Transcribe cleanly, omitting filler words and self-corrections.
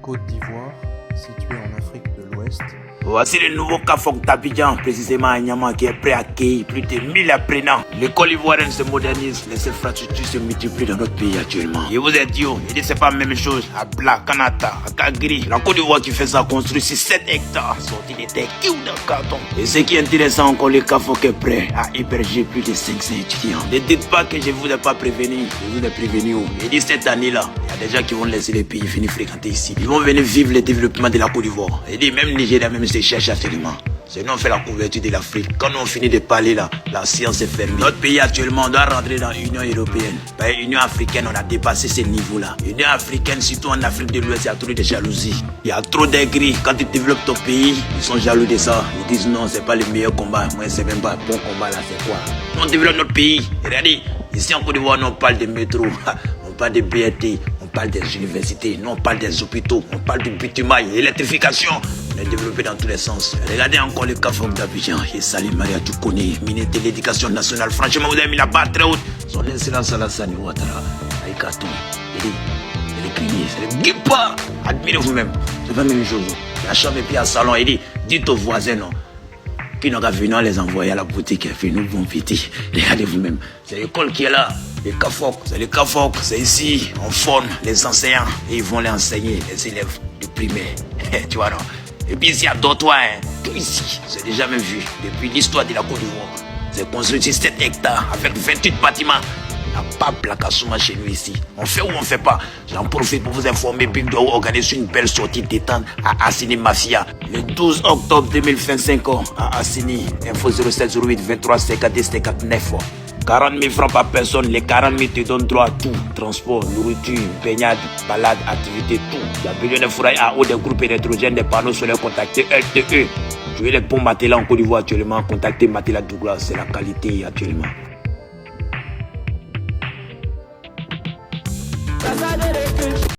Côte d'Ivoire, située en Afrique de l'Ouest. Voici le nouveau Carrefour d'Abidjan, précisément à Niamey, qui est prêt à accueillir plus de 1000 apprenants. L'école ivoirienne se modernise, les infrastructures se multiplient dans notre pays actuellement. Je vous ai dit, c'est pas la même chose. À Bla, Kanata, à Kagri, la Côte d'Ivoire qui fait ça construit sur 7 hectares, sorti des terres qui ou d'un carton. Et ce qui est intéressant encore, le Carrefour qui est prêt à héberger plus de 500 étudiants. Ne dites pas que je vous ai pas prévenu, je vous ai prévenu. Et dit cette année-là, il y a des gens qui vont laisser les pays venir fréquenter ici. Ils vont venir vivre le développement de la Côte d'Ivoire. Et dit même Nigeria, même se cherche absolument. Sinon on fait la couverture de l'Afrique. Quand on finit de parler là, la science est fermée. Notre pays actuellement doit rentrer dans l'Union européenne. Par l'Union africaine, on a dépassé ces niveaux-là. L'Union africaine, surtout en Afrique de l'Ouest, il y a trop de jalousie. Il y a trop d'aigris. Quand tu développes ton pays, ils sont jaloux de ça. Ils disent non, c'est pas le meilleur combat. Moi, c'est même pas un bon combat là, c'est quoi? On développe notre pays. Regardez, ici en Côte d'Ivoire, on parle de métro, on parle de BRT, on parle des universités, on parle des hôpitaux, on parle du bitumail, l'électrification. On est développé dans tous les sens. Regardez encore le Carrefour d'Abidjan. Et Salim Maria, tu connais, ministre de l'Éducation nationale. Franchement, vous avez mis la barre très haute. Son excellence Alassane Ouattara, Aïkatou, il est crié, c'est le guépa. Admirez vous-même. C'est pas la même chose. La chambre et puis à salon, il dit, dites aux voisins, non, qui n'ont qu'à venir les envoyer à la boutique et faire nous bon petit. Regardez vous-même. C'est l'école qui est là. Le Carrefour, c'est le Carrefour. C'est ici, on forme les enseignants et ils vont les enseigner, les élèves du primaire. Tu vois, non? Et puis ici, à Dortoir, tout ici, c'est déjà même vu depuis l'histoire de la Côte d'Ivoire. C'est construit sur 7 hectares avec 28 bâtiments. Il n'y a pas Blakasouma chez nous ici. On fait ou on ne fait pas. J'en profite pour vous informer. Big Dog organise une belle sortie détente à Assini Mafia. Le 12 octobre 2025 à Assini. Info 0708 23 52 59. 40 000 francs par personne, les 40 000 te donnent droit à tout. Transport, nourriture, baignade, balade, activité, tout. Il y a besoin de fourrailles à eau, des groupes électrogènes, des panneaux solaires, contactez LTE. Tu veux les bons matelas en Côte d'Ivoire actuellement, contactez Matela Douglas, c'est la qualité actuellement.